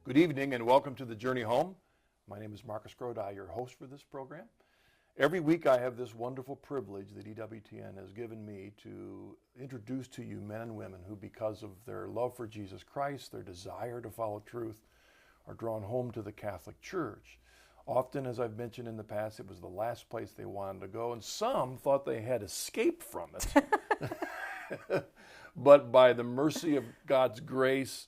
Good evening and welcome to the Journey Home. My name is Marcus Grodi, your host for this program. Every week I have this wonderful privilege that EWTN has given me to introduce to you men and women who, because of their love for Jesus Christ, their desire to follow truth, are drawn home to the Catholic Church. Often, as I've mentioned in the past, it was the last place they wanted to go, and some thought they had escaped from it. But by the mercy of God's grace,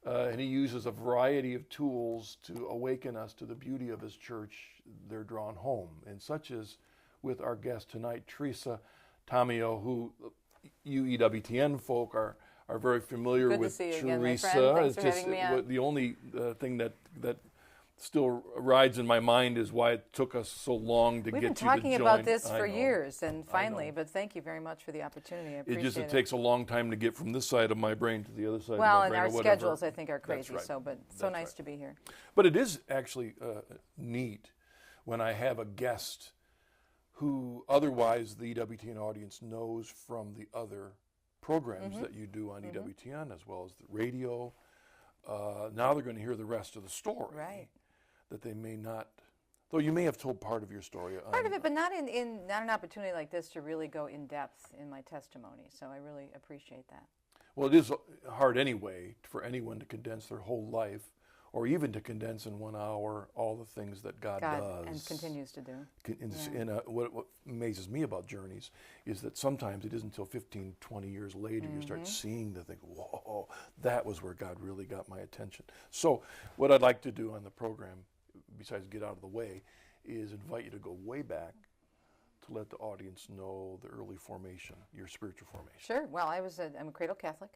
and He uses a variety of tools to awaken us to the beauty of His church, they're drawn home. And such as with our guest tonight, Teresa Tomeo, who you EWTN folk are very familiar Good with. to see you Teresa. again, my friend. Thanks it's for just having me on. the only thing that still rides in my mind is why it took us so long to We've get been to talking the join. about this I for know. years, and finally, know. but thank you very much for the opportunity. I appreciate It takes a long time to get from this side of my brain to the other side Well, of my and brain. our or whatever. schedules, I think, are That's crazy, right. but so That's nice right. to be here. But it is actually neat when I have a guest who otherwise the EWTN audience knows from the other programs that you do on EWTN as well as the radio. Now they're going to hear the rest of the story. Right. That they may not, though you may have told part of your story. Part of it, but not in not an opportunity like this to really go in depth in my testimony. So I really appreciate that. Well, it is hard anyway for anyone to condense their whole life, or even to condense in 1 hour all the things that God does. And continues to do. And what amazes me about journeys is that sometimes it isn't until 15, 20 years later you start seeing the thing, whoa, that was where God really got my attention. So what I'd like to do on the program, besides get out of the way, is invite you to go way back to let the audience know the early formation, your spiritual formation. Sure. Well, I'm a cradle Catholic,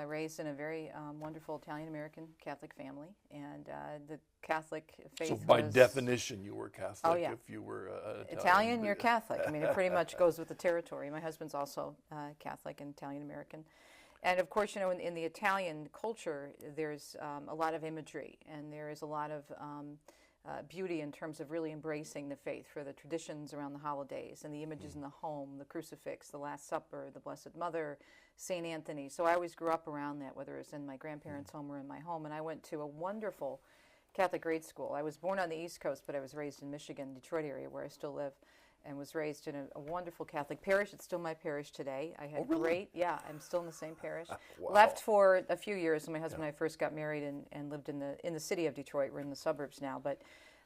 raised in a very wonderful Italian-American Catholic family, and the Catholic faith So by was, definition, you were Catholic. Oh, yeah. If you were Italian, you're Catholic. I mean, it pretty much goes with the territory. My husband's also Catholic and Italian-American. And of course, you know, in the Italian culture, there's a lot of imagery, and there is a lot of beauty in terms of really embracing the faith for the traditions around the holidays and the images in the home, the crucifix, the Last Supper, the Blessed Mother, St. Anthony. So I always grew up around that, whether it was in my grandparents' home or in my home. And I went to a wonderful Catholic grade school. I was born on the East Coast, but I was raised in Michigan, Detroit area, where I still live, and was raised in a wonderful Catholic parish. It's still my parish today. I had I'm still in the same parish. Wow. Left for a few years when my husband and I first got married and lived in the city of Detroit. We're in the suburbs now, but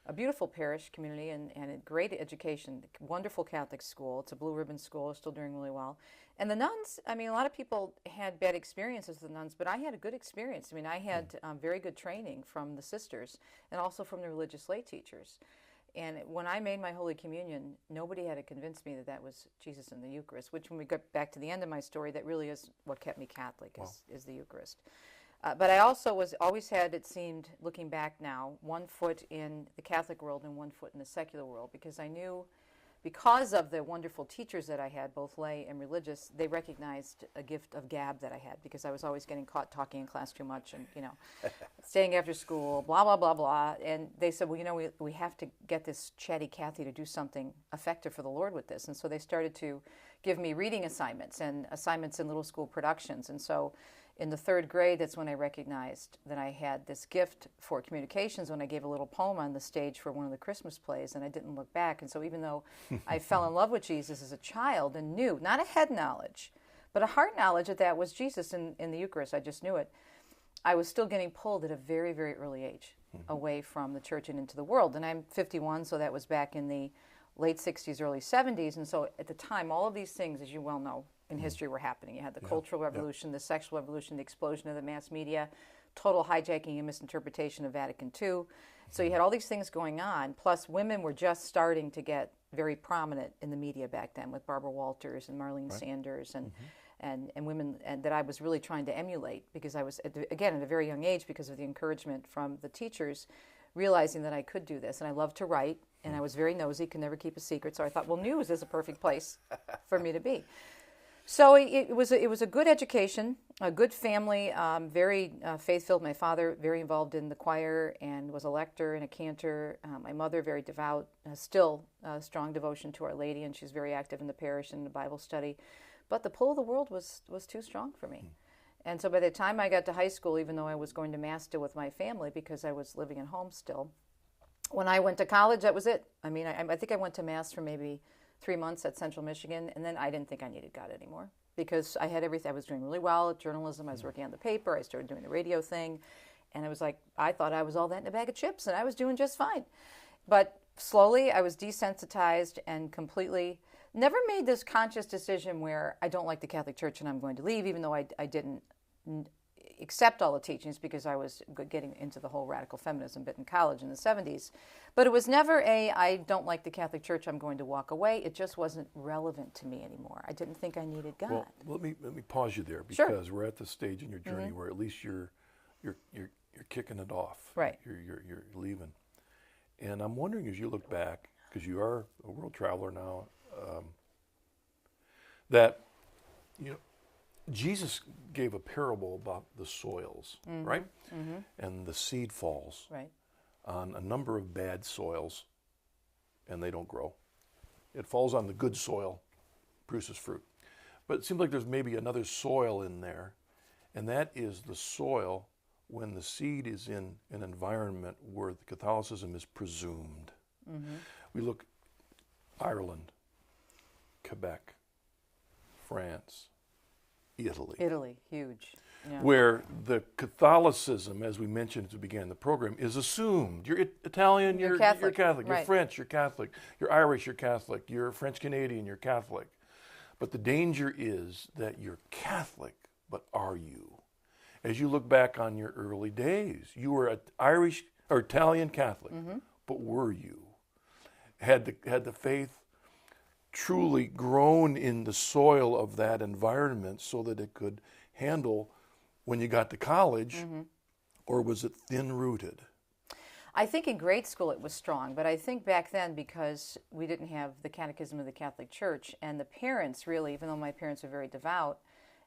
a beautiful parish community and a great education, wonderful Catholic school. It's a blue ribbon school, still doing really well. And the nuns, I mean, a lot of people had bad experiences with the nuns, but I had a good experience. I mean, I had very good training from the sisters and also from the religious lay teachers. And when I made my Holy Communion, nobody had to convince me that was Jesus in the Eucharist, which when we get back to the end of my story, that really is what kept me Catholic, is the Eucharist. But I also always had, it seemed, looking back now, one foot in the Catholic world and one foot in the secular world, because I knew, because of the wonderful teachers that I had, both lay and religious, they recognized a gift of gab that I had, because I was always getting caught talking in class too much and, you know, staying after school, blah, blah, blah, blah. And they said, well, you know, we have to get this chatty Cathy to do something effective for the Lord with this. And so they started to give me reading assignments and assignments in little school productions. And so in the third grade, that's when I recognized that I had this gift for communications when I gave a little poem on the stage for one of the Christmas plays, and I didn't look back. And so even though I fell in love with Jesus as a child and knew, not a head knowledge, but a heart knowledge that was Jesus in the Eucharist, I just knew it, I was still getting pulled at a very, very early age away from the church and into the world. And I'm 51, so that was back in the late 60s, early 70s. And so at the time, all of these things, as you well know, in history were happening. You had the Cultural Revolution, the Sexual Revolution, the explosion of the mass media, total hijacking and misinterpretation of Vatican II. So you had all these things going on, plus women were just starting to get very prominent in the media back then with Barbara Walters and Marlene Sanders and women that I was really trying to emulate, because I was, again, at a very young age, because of the encouragement from the teachers, realizing that I could do this. And I loved to write, and I was very nosy, could never keep a secret. So I thought, well, news is a perfect place for me to be. So it was a good education, a good family, very faith-filled. My father, very involved in the choir and was a lector and a cantor. My mother, very devout, still strong devotion to Our Lady, and she's very active in the parish and the Bible study. But the pull of the world was too strong for me. And so by the time I got to high school, even though I was going to Mass still with my family because I was living at home still, when I went to college, that was it. I mean, I think I went to Mass for maybe 3 months at Central Michigan, and then I didn't think I needed God anymore because I had everything. I was doing really well at journalism. I was working on the paper. I started doing the radio thing. And it was like, I thought I was all that in a bag of chips, and I was doing just fine. But slowly, I was desensitized and completely never made this conscious decision where I don't like the Catholic Church and I'm going to leave, even though I didn't accept all the teachings because I was getting into the whole radical feminism bit in college in the 70s. But it was never I don't like the Catholic Church, I'm going to walk away. It just wasn't relevant to me anymore. I didn't think I needed God. Well, let me pause you there because Sure. we're at the stage in your journey where at least you're kicking it off. Right. You're leaving. And I'm wondering, as you look back, because you are a world traveler now, that Jesus gave a parable about the soils, right? Mm-hmm. And the seed falls on a number of bad soils, and they don't grow. It falls on the good soil, produces fruit. But it seems like there's maybe another soil in there, and that is the soil when the seed is in an environment where Catholicism is presumed. Mm-hmm. We look Ireland, Quebec, France, Italy. Italy, huge. Yeah. Where the Catholicism, as we mentioned at the beginning of the program, is assumed. You're Italian, you're Catholic. You're Catholic. You're French, you're Catholic. You're Irish, you're Catholic. You're French-Canadian, you're Catholic. But the danger is that you're Catholic, but are you? As you look back on your early days, you were an Irish or Italian Catholic, but were you? Had the faith truly grown in the soil of that environment so that it could handle when you got to college, or was it thin-rooted? I think in grade school it was strong, but I think back then because we didn't have the Catechism of the Catholic Church, and the parents really, even though my parents are very devout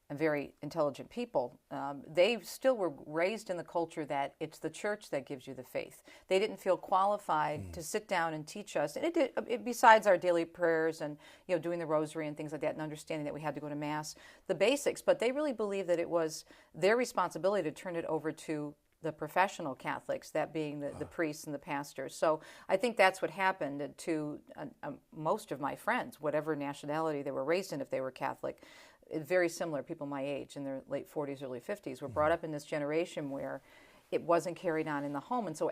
and very intelligent people, they still were raised in the culture that it's the church that gives you the faith. They didn't feel qualified to sit down and teach us, and besides our daily prayers and doing the rosary and things like that, and understanding that we had to go to Mass, the basics. But they really believed that it was their responsibility to turn it over to the professional Catholics, that being the priests and the pastors. So I think that's what happened to most of my friends, whatever nationality they were raised in, if they were Catholic. Very similar people my age in their late 40s, early 50s were brought up in this generation where it wasn't carried on in the home. And so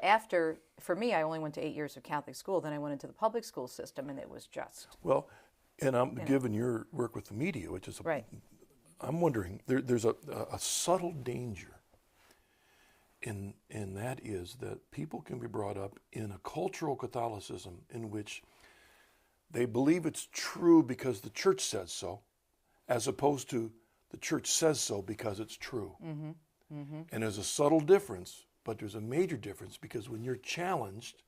for me, I only went to 8 years of Catholic school. Then I went into the public school system, and it was just... Well, and I'm given your work with the media, which is... I'm wondering, there's a subtle danger in that is that people can be brought up in a cultural Catholicism in which they believe it's true because the church says so, as opposed to the church says so because it's true. Mm-hmm. Mm-hmm. And there's a subtle difference, but there's a major difference because when you're challenged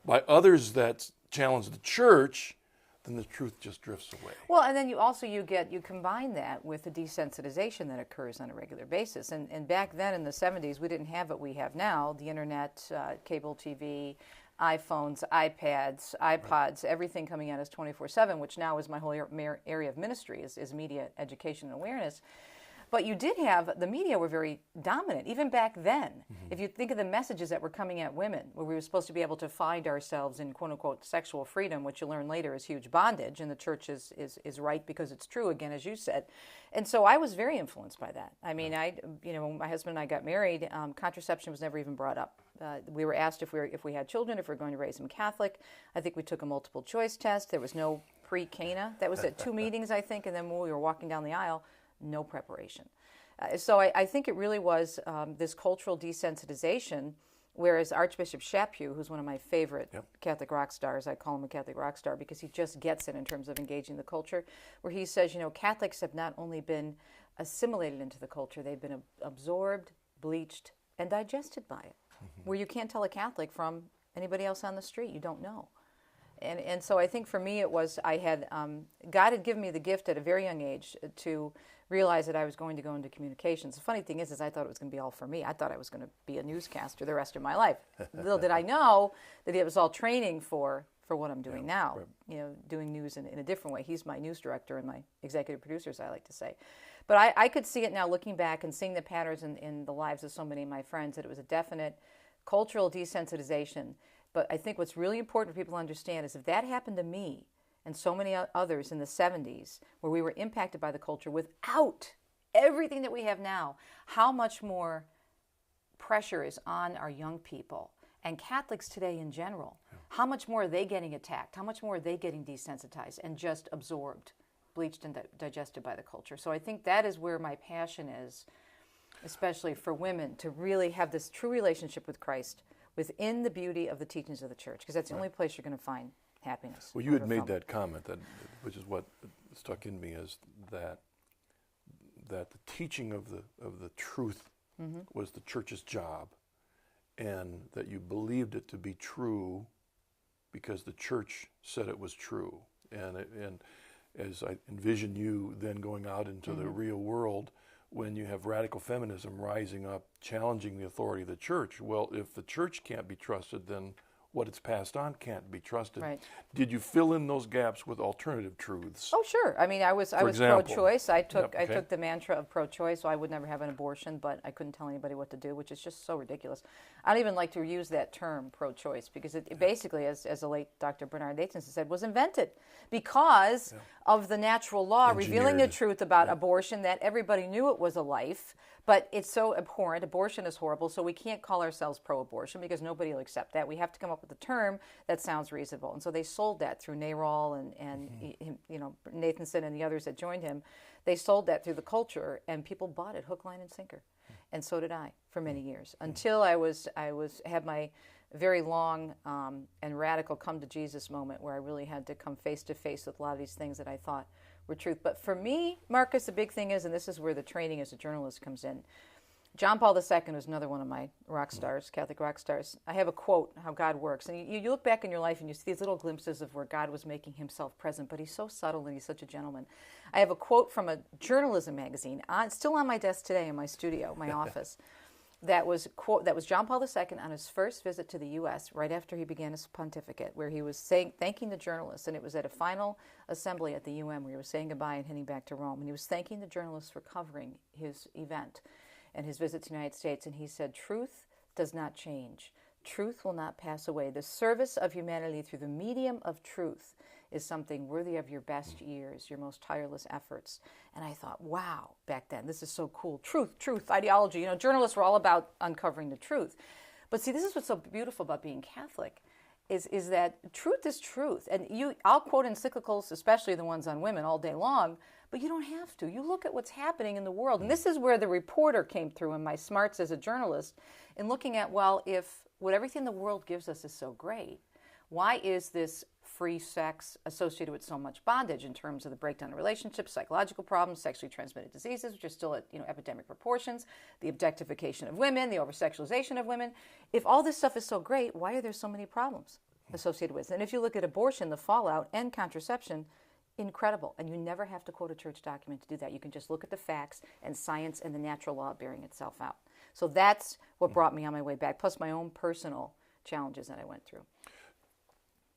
by others that challenge the church, then the truth just drifts away. Well, and then you combine that with the desensitization that occurs on a regular basis. And back then in the 70s, we didn't have what we have now, the internet, cable TV, iPhones, iPads, iPods, everything coming at us 24/7, which now is my whole area of ministry, is media education and awareness. But you did have, the media were very dominant, even back then. Mm-hmm. If you think of the messages that were coming at women, where we were supposed to be able to find ourselves in quote-unquote sexual freedom, which you learn later is huge bondage, and the church is right because it's true, again, as you said. And so I was very influenced by that. I mean, when my husband and I got married, contraception was never even brought up. We were asked if we had children, if we were going to raise them Catholic. I think we took a multiple choice test. There was no pre-Cana. That was at 2 meetings, I think, and then when we were walking down the aisle, no preparation. So I think it really was this cultural desensitization, whereas Archbishop Chaput, who's one of my favorite Catholic rock stars, I call him a Catholic rock star because he just gets it in terms of engaging the culture, where he says, Catholics have not only been assimilated into the culture, they've been absorbed, bleached, and digested by it, where you can't tell a Catholic from anybody else on the street. You don't know. And so I think for me it was, God had given me the gift at a very young age to realize that I was going to go into communications. The funny thing is I thought it was going to be all for me. I thought I was going to be a newscaster the rest of my life. Little did I know that it was all training for what I'm doing now, doing news in a different way. He's my news director and my executive producer, as I like to say. But I could see it now looking back and seeing the patterns in the lives of so many of my friends, that it was a definite cultural desensitization. But I think what's really important for people to understand is if that happened to me and so many others in the 70s, where we were impacted by the culture without everything that we have now, how much more pressure is on our young people and Catholics today in general. How much more are they getting attacked? How much more are they getting desensitized and just absorbed, bleached and digested by the culture? So I think that is where my passion is, especially for women, to really have this true relationship with Christ within the beauty of the teachings of the church, because that's the only place you're going to find happiness. Well, you had made that comment, which is what stuck in me, is that the teaching of the truth was the church's job, and that you believed it to be true because the church said it was true. And as I envision you then going out into the real world, when you have radical feminism rising up, challenging the authority of the church, well, if the church can't be trusted, then what it's passed on can't be trusted. Right. Did you fill in those gaps with alternative truths? Oh, sure. I mean, I was pro-choice. I took the mantra of pro-choice, so I would never have an abortion, but I couldn't tell anybody what to do, which is just so ridiculous. I don't even like to use that term, pro-choice, because it basically, as the late Dr. Bernard Nathanson said, was invented because of the natural law revealing the truth about abortion, that everybody knew it was a life. But it's so abhorrent. Abortion is horrible, so we can't call ourselves pro-abortion because nobody will accept that. We have to come up with a term that sounds reasonable. And so they sold that through Narol and Nathanson and the others that joined him. They sold that through the culture, and people bought it hook, line, and sinker. And so did I for many years, until I had my very long and radical come to Jesus moment, where I really had to come face to face with a lot of these things that I thought were truth. But for me, Marcus, the big thing is, and this is where the training as a journalist comes in, John Paul II was another one of my rock stars, Catholic rock stars. I have a quote, how God works. And you look back in your life and you see these little glimpses of where God was making himself present, but he's so subtle and he's such a gentleman. I have a quote from a journalism magazine, still on my desk today in my studio, my office, that was John Paul II on his first visit to the U.S. right after he began his pontificate, where he was thanking the journalists, and it was at a final assembly at the UN where he was saying goodbye and heading back to Rome, and he was thanking the journalists for covering his event and his visit to the United States, and he said, "Truth does not change. Truth will not pass away. The service of humanity through the medium of truth is something worthy of your best years, your most tireless efforts." And I thought, wow, back then, this is so cool. Truth, ideology. Journalists were all about uncovering the truth. But see, this is what's so beautiful about being Catholic, is that truth is truth. And I'll quote encyclicals, especially the ones on women, all day long, but you don't have to. You look at what's happening in the world. And this is where the reporter came through and my smarts as a journalist in looking at, well, if everything the world gives us is so great, why is this free sex associated with so much bondage in terms of the breakdown of relationships, psychological problems, sexually transmitted diseases, which are still at epidemic proportions, the objectification of women, the over-sexualization of women? If all this stuff is so great, why are there so many problems associated with it? And if you look at abortion, the fallout, and contraception, incredible. And you never have to quote a church document to do that. You can just look at the facts and science and the natural law bearing itself out. So that's what brought me on my way back, plus my own personal challenges that I went through.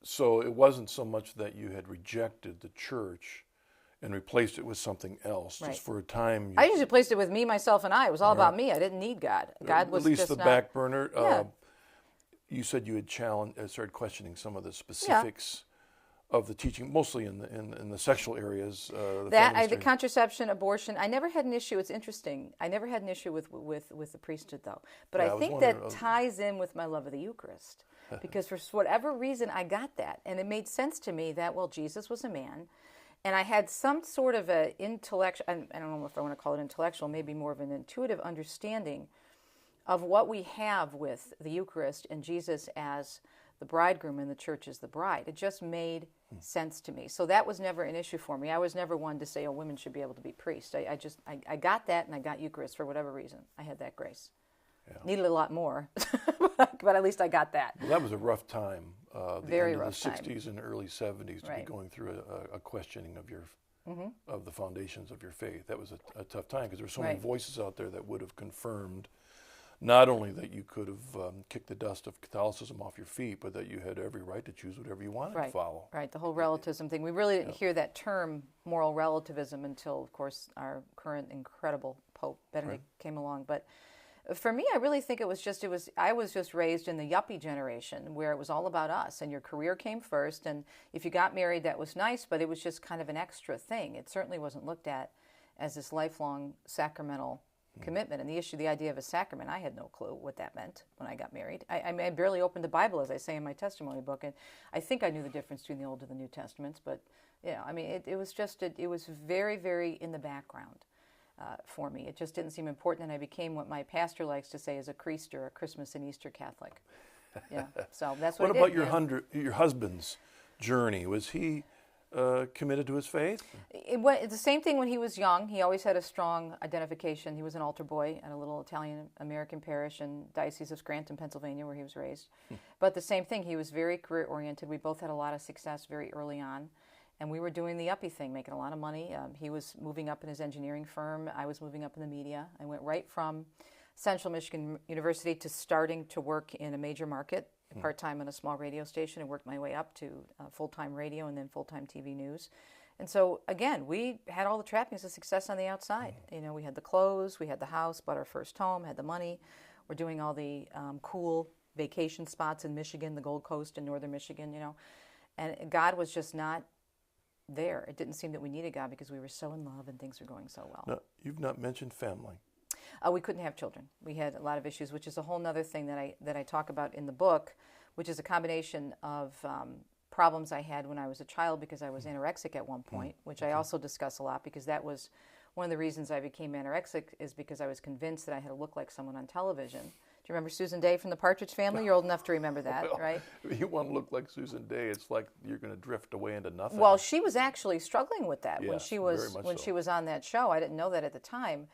So it wasn't so much that you had rejected the church and replaced it with something else. Right. Just for a time. I usually replaced it with me, myself, and I. It was all about me. I didn't need God. God was at least just the not, back burner. Yeah. You said you had started questioning some of the specifics of the teaching, mostly in the sexual areas. The contraception, abortion. I never had an issue. It's interesting. I never had an issue with the priesthood, though. But I think that ties in with my love of the Eucharist. Because for whatever reason, I got that. And it made sense to me that, well, Jesus was a man. And I had some sort of an intellectual, I don't know if I want to call it intellectual, maybe more of an intuitive understanding of what we have with the Eucharist and Jesus as the bridegroom and the church as the bride. It just made sense to me. So that was never an issue for me. I was never one to say, oh, women should be able to be priests. I got that, and I got Eucharist for whatever reason. I had that grace. Yeah. Needed a lot more, but at least I got that. Well, that was a rough time. Very end rough of the time. 60s and early 70s to Right. be going through a questioning of your of the foundations of your faith. That was a tough time because there were so many voices out there that would have confirmed not only that you could have kicked the dust of Catholicism off your feet, but that you had every right to choose whatever you wanted to follow. Right, the whole relativism thing. We really didn't hear that term, moral relativism, until, of course, our current incredible Pope Benedict came along. But for me, I really think I was just raised in the yuppie generation where it was all about us, and your career came first, and if you got married, that was nice, but it was just kind of an extra thing. It certainly wasn't looked at as this lifelong sacramental commitment. And the idea of a sacrament, I had no clue what that meant when I got married. I barely opened the Bible, as I say in my testimony book, and I think I knew the difference between the Old and the New Testaments, but it was very, very in the background for me. It just didn't seem important, and I became what my pastor likes to say is a Creaster, a Christmas and Easter Catholic. Yeah, so that's what I did. What about your husband's journey? Was he committed to his faith? The same thing when he was young. He always had a strong identification. He was an altar boy at a little Italian-American parish in Diocese of Scranton, Pennsylvania, where he was raised. But the same thing, he was very career-oriented. We both had a lot of success very early on. And we were doing the uppie thing, making a lot of money. He was moving up in his engineering firm. I was moving up in the media. I went right from Central Michigan University to starting to work in a major market, part-time on a small radio station, and worked my way up to full-time radio and then full-time TV news. And so, again, we had all the trappings of success on the outside. We had the clothes, we had the house, bought our first home, had the money. We're doing all the cool vacation spots in Michigan, the Gold Coast in northern Michigan, And God was just not there. It didn't seem that we needed God because we were so in love and things were going so well. No, you've not mentioned family. We couldn't have children. We had a lot of issues, which is a whole other thing that I talk about in the book, which is a combination of problems I had when I was a child because I was anorexic at one point, which I also discuss a lot because that was one of the reasons I became anorexic is because I was convinced that I had to look like someone on television. Do you remember Susan Day from the Partridge Family? You're old enough to remember that, right? You want to look like Susan Day, it's like you're going to drift away into nothing. Well, she was actually struggling with that yes, she was on that show. I didn't know that at the time.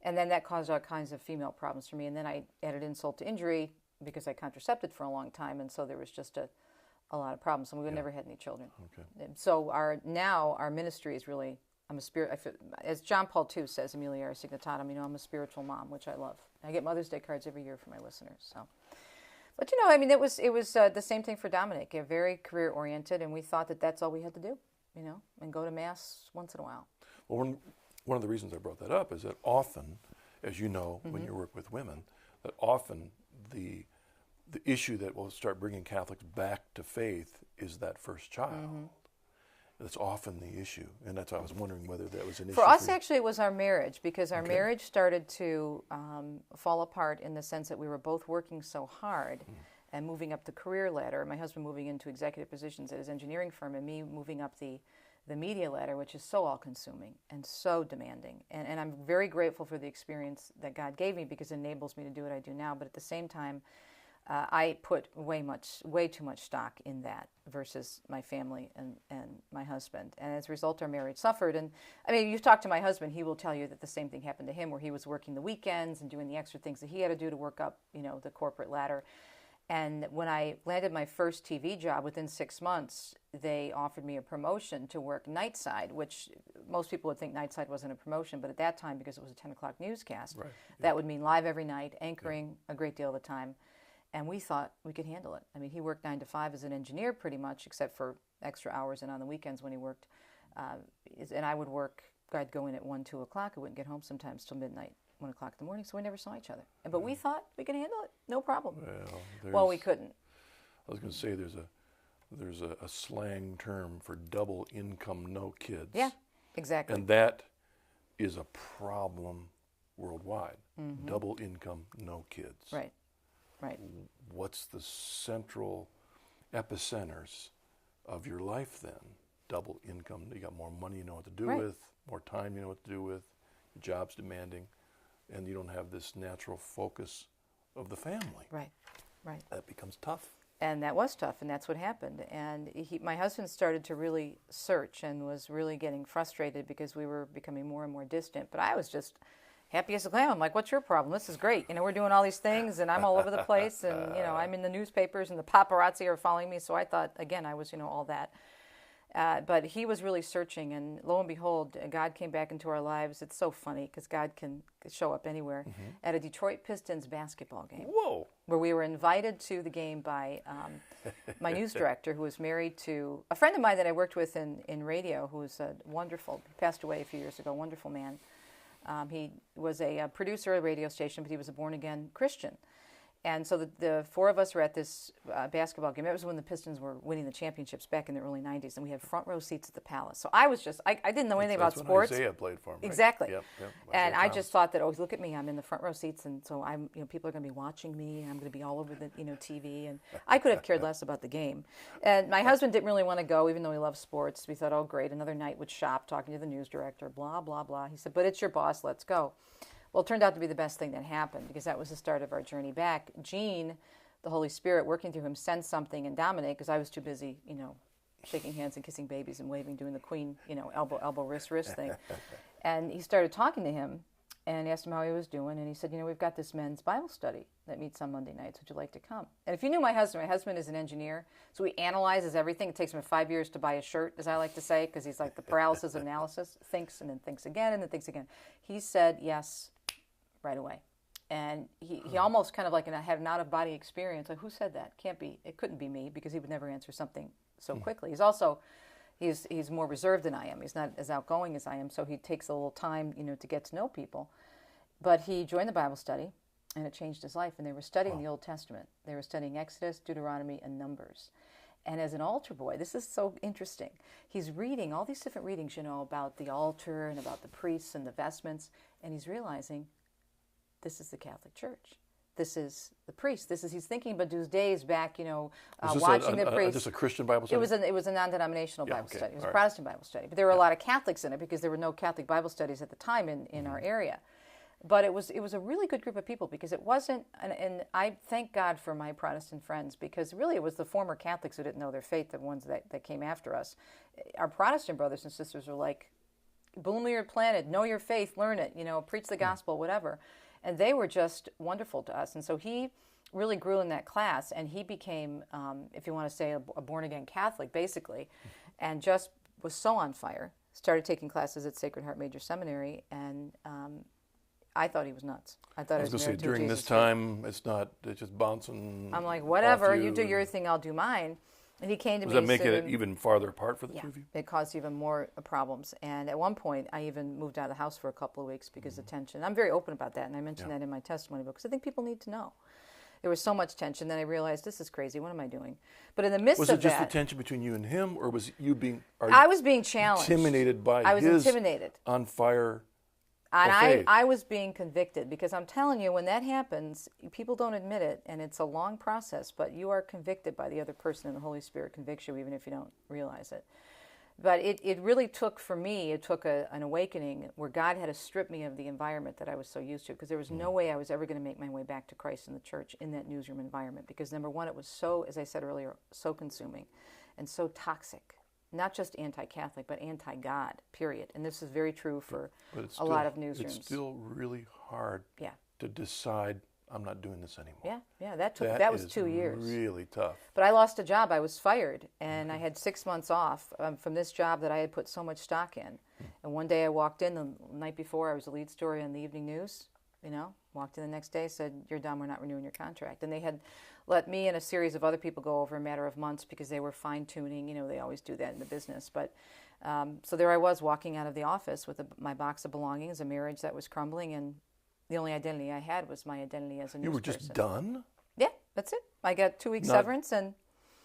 And then that caused all kinds of female problems for me. And then I added insult to injury because I contracepted for a long time. And so there was just a lot of problems. And we never had any children. Okay. And so our ministry is really, as John Paul II says, Amelioris Signitatem, I'm a spiritual mom, which I love. I get Mother's Day cards every year for my listeners. So, but it was the same thing for Dominic. Very career oriented, and we thought that that's all we had to do, and go to mass once in a while. Well, one of the reasons I brought that up is that often, as you know, when you work with women, that often the issue that will start bringing Catholics back to faith is that first child. That's often the issue, and that's why I was wondering whether that was an issue. For us, actually, it was our marriage, because our marriage started to fall apart in the sense that we were both working so hard and moving up the career ladder. My husband moving into executive positions at his engineering firm, and me moving up the media ladder, which is so all-consuming and so demanding. And I'm very grateful for the experience that God gave me because it enables me to do what I do now. But at the same time, I put way too much stock in that versus my family and my husband. And as a result, our marriage suffered. And you talk to my husband, he will tell you that the same thing happened to him, where he was working the weekends and doing the extra things that he had to do to work up, the corporate ladder. And when I landed my first TV job, within 6 months, they offered me a promotion to work nightside, which most people would think nightside wasn't a promotion, but at that time, because it was a 10 o'clock newscast, that would mean live every night, anchoring a great deal of the time. And we thought we could handle it. He worked 9 to 5 as an engineer pretty much, except for extra hours and on the weekends when he worked. And I would work, I'd go in at 1, 2 o'clock. I wouldn't get home sometimes till midnight, 1 o'clock in the morning, so we never saw each other. But we thought we could handle it, no problem. Well, we couldn't. I was going to say there's a slang term for double income, no kids. Yeah, exactly. And that is a problem worldwide. Double income, no kids. Right. Right. What's the central epicenters of your life then? Double income. You got more money you know what to do with, more time you know what to do with, your job's demanding, and you don't have this natural focus of the family. Right. That becomes tough. And that was tough, and that's what happened. And my husband started to really search and was really getting frustrated because we were becoming more and more distant. But I was just happy as a clam. I'm like, what's your problem? This is great. We're doing all these things, and I'm all over the place, and, I'm in the newspapers, and the paparazzi are following me. So I thought, again, I was, all that. But he was really searching, and lo and behold, God came back into our lives. It's so funny because God can show up anywhere. At a Detroit Pistons basketball game. Whoa! Where we were invited to the game by my news director, who was married to a friend of mine that I worked with in radio, who was wonderful. He passed away a few years ago, wonderful man. He was a producer at a radio station, but he was a born-again Christian. And so the four of us were at this basketball game. It was when the Pistons were winning the championships back in the early 90s, and we had front row seats at the Palace. So I was just, I didn't know anything about sports. That's when Isaiah played for him, right? Exactly. Yep. And I just thought that, oh, look at me, I'm in the front row seats, and so I'm, people are going to be watching me, and I'm going to be all over the, TV, and I could have cared less about the game. And my husband didn't really want to go, even though he loves sports. We thought, oh, great, another night would shop, talking to the news director, blah, blah, blah. He said, but it's your boss, let's go. Well, it turned out to be the best thing that happened, because that was the start of our journey back. Gene, the Holy Spirit, working through him, sent something, and Dominic, because I was too busy, shaking hands and kissing babies and waving, doing the Queen, elbow, wrist thing. And he started talking to him and asked him how he was doing. And he said, we've got this men's Bible study that meets on Monday nights. Would you like to come? And if you knew my husband is an engineer, so he analyzes everything. It takes him 5 years to buy a shirt, as I like to say, because he's like the paralysis of analysis, thinks and then thinks again and then thinks again. He said yes right away. And he almost kind of like had an out-of-body experience. Like, who said that? Can't be. It couldn't be me, because he would never answer something so quickly. He's also, he's more reserved than I am. He's not as outgoing as I am, so he takes a little time, to get to know people. But he joined the Bible study, and it changed his life. And they were studying the Old Testament. They were studying Exodus, Deuteronomy, and Numbers. And as an altar boy, this is so interesting. He's reading all these different readings, about the altar and about the priests and the vestments, and he's realizing, this is the Catholic Church. This is the priest. He's thinking about those days back, watching the priest. Just a Christian Bible study? It was a non-denominational Bible study. It was a right. Protestant Bible study. But there were a lot of Catholics in it, because there were no Catholic Bible studies at the time in our area. But it was a really good group of people, because it wasn't, and I thank God for my Protestant friends, because really it was the former Catholics who didn't know their faith, the ones that came after us. Our Protestant brothers and sisters were like, bloom where you're planted, know your faith, learn it, preach the gospel, whatever. And they were just wonderful to us. And so he really grew in that class, and he became, if you want to say, a born-again Catholic, basically, and just was so on fire. Started taking classes at Sacred Heart Major Seminary, and I thought he was nuts. I thought I was going to say, during this time, it's just bouncing. I'm like, whatever, you do your thing, I'll do mine. And he came to me. Does that make it even farther apart for the two of you? It caused even more problems. And at one point, I even moved out of the house for a couple of weeks because of tension. I'm very open about that, and I mentioned that in my testimony book, because I think people need to know. There was so much tension. Then I realized, this is crazy. What am I doing? But in the midst of that... Was it just the tension between you and him, or was you being... I was being challenged. Intimidated by I was his intimidated. On fire... And I was being convicted, because I'm telling you, when that happens, people don't admit it, and it's a long process, but you are convicted by the other person, and the Holy Spirit convicts you even if you don't realize it. But it really took, for me, an awakening where God had to strip me of the environment that I was so used to, because there was no way I was ever going to make my way back to Christ in the church in that newsroom environment, because number one, it was so, as I said earlier, so consuming and so toxic. Not just anti-Catholic, but anti-God, period. And this is very true for a lot of newsrooms. It's still really hard to decide, I'm not doing this anymore. Yeah, that was 2 years. Really tough. But I lost a job. I was fired, and I had 6 months off from this job that I had put so much stock in. And one day I walked in, the night before, I was a lead story on the evening news, walked in the next day, said, you're done, we're not renewing your contract. And they had let me and a series of other people go over a matter of months, because they were fine-tuning. They always do that in the business. But so there I was, walking out of the office with my box of belongings, a marriage that was crumbling, and the only identity I had was my identity as a news person. You were just done? Yeah, that's it. I got 2 weeks severance, and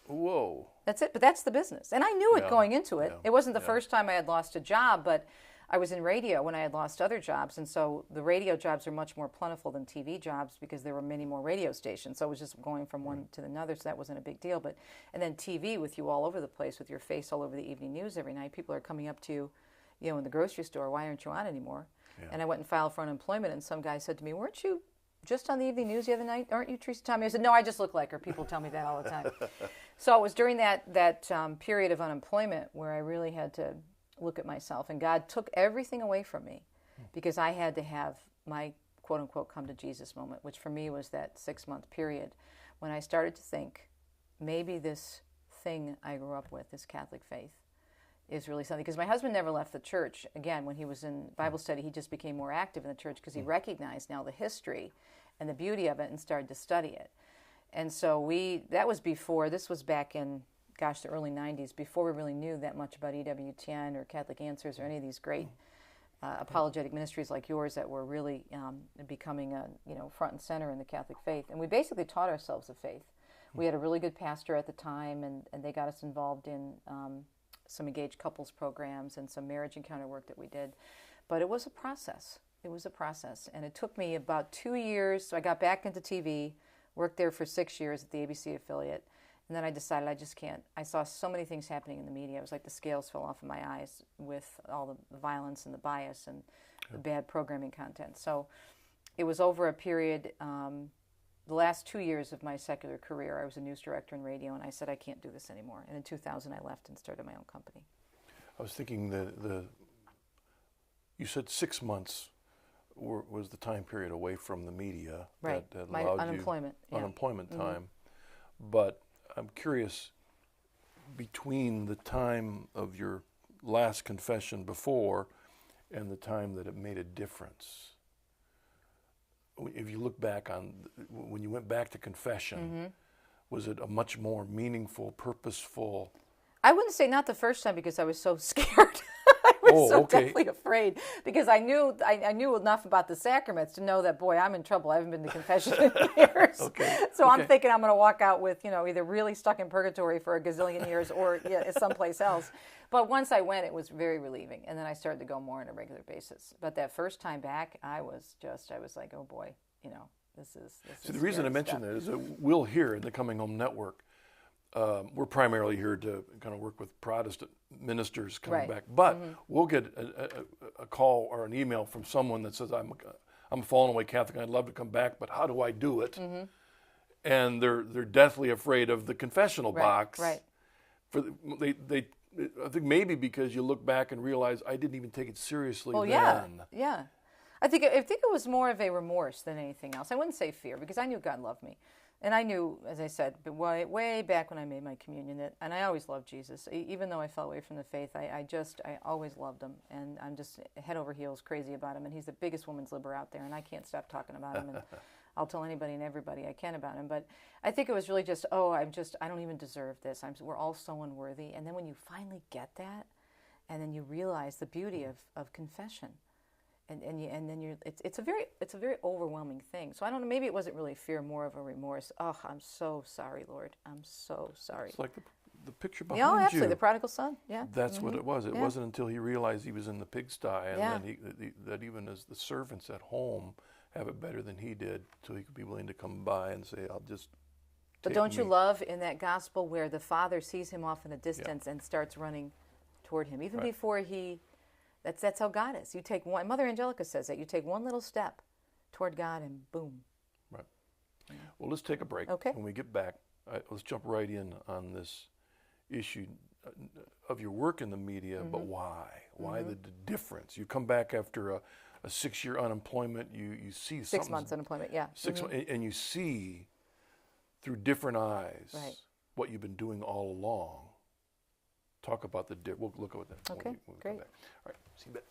whoa, that's it. But that's the business. And I knew it going into it. It wasn't the first time I had lost a job, but I was in radio when I had lost other jobs, and so the radio jobs are much more plentiful than TV jobs, because there were many more radio stations. So I was just going from one to another, so that wasn't a big deal. And then TV, with you all over the place, with your face all over the evening news every night, people are coming up to you, in the grocery store, why aren't you on anymore? Yeah. And I went and filed for unemployment, and some guy said to me, weren't you just on the evening news the other night? Aren't you Teresa Tomeo? I said, no, I just look like her. People tell me that all the time. So it was during that period of unemployment where I really had to look at myself, and God took everything away from me, because I had to have my quote-unquote come to Jesus moment, which for me was that 6-month period when I started to think, maybe this thing I grew up with, this Catholic faith, is really something. Because my husband never left the church. Again, when he was in Bible study, he just became more active in the church because he recognized now the history and the beauty of it and started to study it. And so that was before, this was back in, the early 90s, before we really knew that much about EWTN or Catholic Answers or any of these great apologetic ministries like yours that were really becoming front and center in the Catholic faith. And we basically taught ourselves the faith. We had a really good pastor at the time, and they got us involved in some engaged couples programs and some marriage encounter work that we did. But it was a process. It was a process. And it took me about 2 years. So I got back into TV, worked there for 6 years at the ABC affiliate. And then I decided I just can't. I saw so many things happening in the media. It was like the scales fell off of my eyes with all the violence and the bias and the bad programming content. So it was over a period, the last 2 years of my secular career, I was a news director in radio, and I said, I can't do this anymore. And in 2000, I left and started my own company. I was thinking you said 6 months was the time period away from the media. Right, that my allowed unemployment. You, unemployment time. But I'm curious, between the time of your last confession before and the time that it made a difference, if you look back on when you went back to confession, was it a much more meaningful, purposeful? I wouldn't say not the first time because I was so scared. I was definitely afraid because I knew enough about the sacraments to know that, boy, I'm in trouble. I haven't been to confession in years. So I'm thinking I'm going to walk out with, either really stuck in purgatory for a gazillion years or someplace else. But once I went, it was very relieving. And then I started to go more on a regular basis. But that first time back, I was like, oh boy, this is So the reason I mention that is that we'll hear in the Coming Home Network, we're primarily here to kind of work with Protestant ministers coming back, but we'll get a call or an email from someone that says, I'm a fallen away Catholic, I'd love to come back, but how do I do it? And they're deathly afraid of the confessional box. Right. I think maybe because you look back and realize I didn't even take it seriously then. Yeah. I think it was more of a remorse than anything else. I wouldn't say fear because I knew God loved me. And I knew, as I said, way back when I made my communion, and I always loved Jesus. Even though I fell away from the faith, I always loved him. And I'm just head over heels crazy about him. And he's the biggest woman's libber out there, and I can't stop talking about him. And I'll tell anybody and everybody I can about him. But I think it was really just, I don't even deserve this. We're all so unworthy. And then when you finally get that, and then you realize the beauty of confession, and then it's a very overwhelming thing. So I don't know, maybe it wasn't really fear, more of a remorse. Oh, I'm so sorry, Lord. I'm so sorry. It's like the picture behind you. Absolutely, the prodigal son. Yeah, that's what it was. It wasn't until he realized he was in the pigsty, and then that even as the servants at home have it better than he did, till he could be willing to come by and say, "I'll just." But don't you love in that gospel where the father sees him off in the distance and starts running toward him, even before he. That's how God is. You take one. Mother Angelica says that you take one little step toward God, and boom. Right. Well, let's take a break. Okay. When we get back, let's jump right in on this issue of your work in the media. But why? Why the difference? You come back after a 6-year unemployment. You see 6 months unemployment. Yeah. 6 months, and you see through different eyes what you've been doing all along. Talk about we'll look at that. Okay, great. All right, see you in a bit.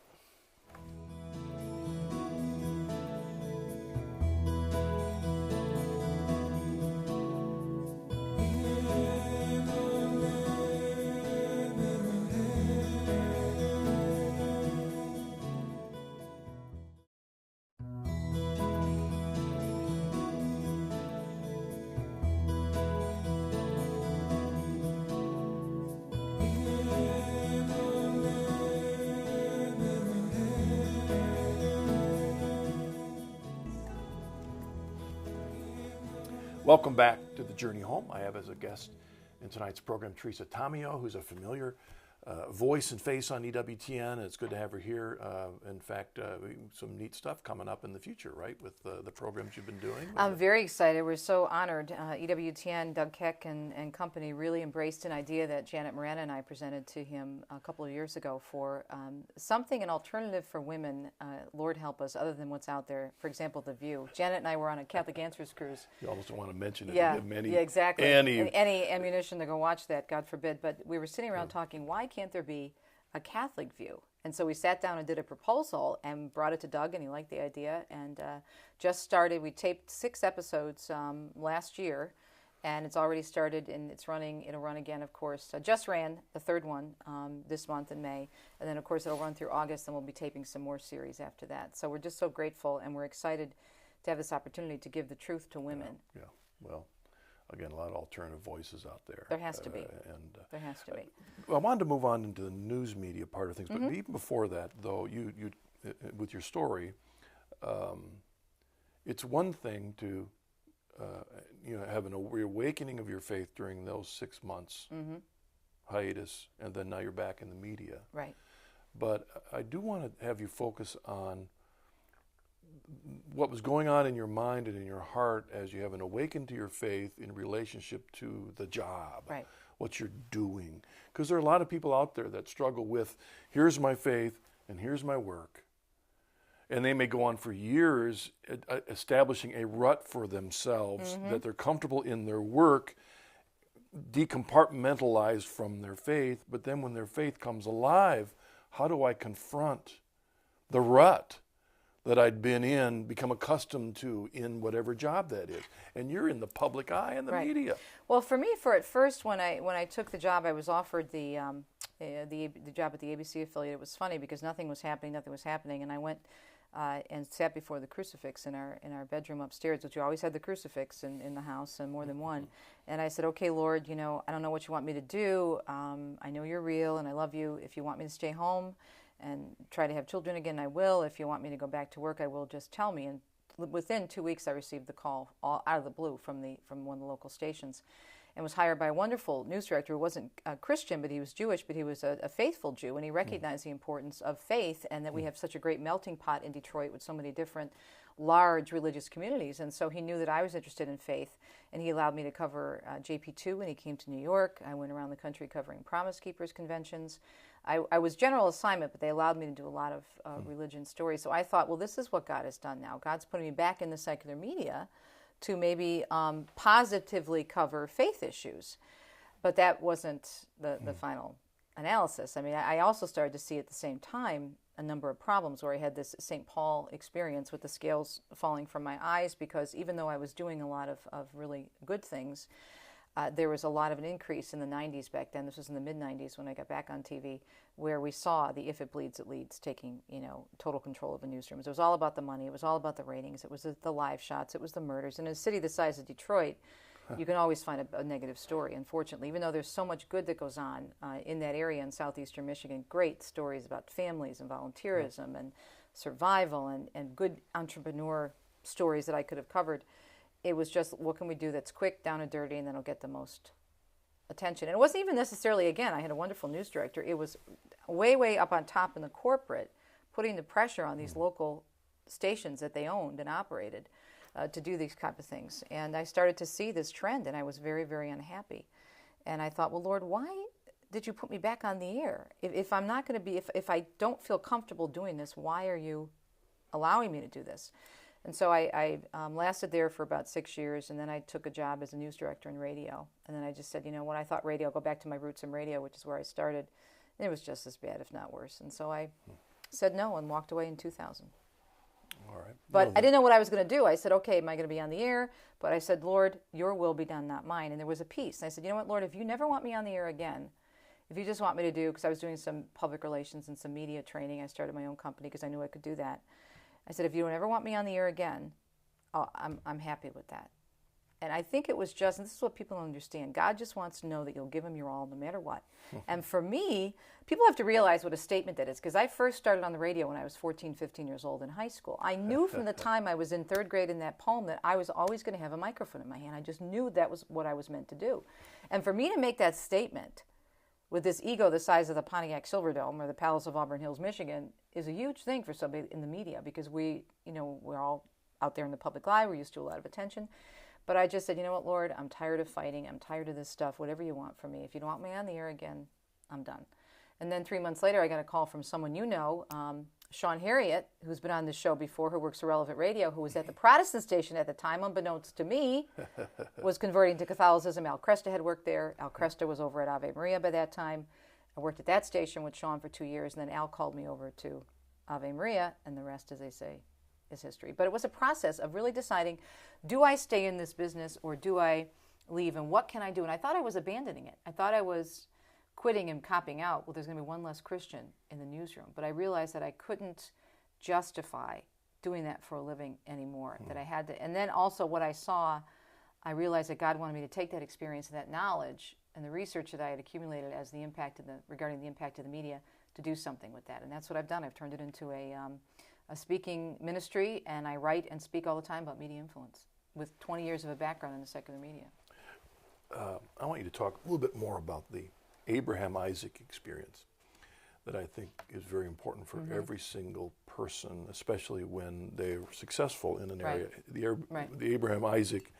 Welcome back to The Journey Home. I have as a guest in tonight's program Teresa Tomeo, who's a familiar voice and face on EWTN. It's good to have her here. In fact, some neat stuff coming up in the future, right, with the programs you've been doing? I'm very excited. We're so honored. EWTN, Doug Keck and company really embraced an idea that Janet Morana and I presented to him a couple of years ago for an alternative for women, Lord help us, other than what's out there. For example, The View. Janet and I were on a Catholic Answers cruise. You almost don't want to mention it. Yeah, exactly. Any ammunition to go watch that, God forbid. But we were sitting around talking, why can't there be a Catholic view. And so we sat down and did a proposal and brought it to Doug, and he liked the idea. And just started. We taped 6 episodes last year, and it's already started, and it's running. It'll run again, of course. Just ran the 3rd one this month in May, and then of course it'll run through August, and we'll be taping some more series after that. So we're just so grateful, and we're excited to have this opportunity to give the truth to women. Yeah. Well, again, a lot of alternative voices out there. There has to be. There has to be. I wanted to move on into the news media part of things, but even before that, though, you with your story, it's one thing to have an reawakening of your faith during those 6 months hiatus, and then now you're back in the media. Right. But I do want to have you focus on what was going on in your mind and in your heart as you have an awaken to your faith in relationship to the job, right, what you're doing. Because there are a lot of people out there that struggle with, here's my faith and here's my work. And they may go on for years establishing a rut for themselves that they're comfortable in their work, decompartmentalized from their faith. But then when their faith comes alive, how do I confront the rut that I'd been in, become accustomed to in whatever job that is? And you're in the public eye and the media. Well, for me, at first, when I took the job, I was offered the job at the ABC affiliate. It was funny because nothing was happening, and I went and sat before the crucifix in our bedroom upstairs, which we always had the crucifix in the house, and more than one. And I said, okay, Lord, I don't know what you want me to do. I know you're real, and I love you. If you want me to stay home and try to have children again, I will. If you want me to go back to work, I will. Just tell me. And within 2 weeks, I received the call out of the blue from one of the local stations, and was hired by a wonderful news director who wasn't a Christian, but he was Jewish, but he was a faithful Jew, and he recognized the importance of faith and that we have such a great melting pot in Detroit with so many different large religious communities. And so he knew that I was interested in faith, and he allowed me to cover JP2 when he came to New York. I went around the country covering Promise Keepers conventions. I was general assignment, but they allowed me to do a lot of religion stories. So I thought, well, this is what God has done now. God's putting me back in the secular media to maybe positively cover faith issues. But that wasn't the final analysis. I mean, I also started to see at the same time a number of problems where I had this St. Paul experience with the scales falling from my eyes, because even though I was doing a lot of really good things, there was a lot of an increase in the 90s back then. This was in the mid-90s when I got back on TV, where we saw the if it bleeds, it leads taking, total control of the newsrooms. It was all about the money. It was all about the ratings. It was the live shots. It was the murders. And in a city the size of Detroit, you can always find a negative story, unfortunately, even though there's so much good that goes on in that area in southeastern Michigan. Great stories about families and volunteerism and survival and good entrepreneur stories that I could have covered. It was just, what can we do that's quick, down and dirty, and then it'll get the most attention. And it wasn't even necessarily, again, I had a wonderful news director. It was way, way up on top in the corporate, putting the pressure on these local stations that they owned and operated to do these type of things. And I started to see this trend, and I was very, very unhappy. And I thought, well, Lord, why did you put me back on the air? If I'm not going to be, if I don't feel comfortable doing this, why are you allowing me to do this? And so I lasted there for about 6 years, and then I took a job as a news director in radio. And then I just said, when I thought radio, I'll go back to my roots in radio, which is where I started. And it was just as bad, if not worse. And so I said no and walked away in 2000. All right. But I didn't know what I was going to do. I said, okay, am I going to be on the air? But I said, Lord, your will be done, not mine. And there was a peace. And I said, you know what, Lord, if you never want me on the air again, if you just want me to do, because I was doing some public relations and some media training, I started my own company because I knew I could do that. I said, if you don't ever want me on the air again, I'm happy with that. And I think it was just, and this is what people don't understand, God just wants to know that you'll give him your all no matter what. And for me, people have to realize what a statement that is, because I first started on the radio when I was 14, 15 years old in high school. I knew from the time I was in 3rd grade in that poem that I was always going to have a microphone in my hand. I just knew that was what I was meant to do. And for me to make that statement with this ego the size of the Pontiac Silverdome or the Palace of Auburn Hills, Michigan, is a huge thing for somebody in the media, because we're all out there in the public eye. We're used to a lot of attention. But I just said, you know what, Lord, I'm tired of fighting. I'm tired of this stuff. Whatever you want from me. If you don't want me on the air again, I'm done. And then 3 months later, I got a call from someone Sean Harriet, who's been on this show before, who works for Relevant Radio, who was at the Protestant station at the time, unbeknownst to me, was converting to Catholicism. Al Cresta had worked there. Al Cresta was over at Ave Maria by that time. I worked at that station with Sean for 2 years, and then Al called me over to Ave Maria, and the rest, as they say, is history. But it was a process of really deciding, do I stay in this business or do I leave, and what can I do? And I thought I was abandoning it. I thought I was quitting and copping out. Well, there's going to be one less Christian in the newsroom. But I realized that I couldn't justify doing that for a living anymore, that I had to. And then also what I saw, I realized that God wanted me to take that experience and that knowledge and the research that I had accumulated as the impact of regarding the impact of the media, to do something with that. And that's what I've done. I've turned it into a speaking ministry, and I write and speak all the time about media influence with 20 years of a background in the secular media. I want you to talk a little bit more about the Abraham-Isaac experience that I think is very important for every single person, especially when they're successful in an area. The Abraham-Isaac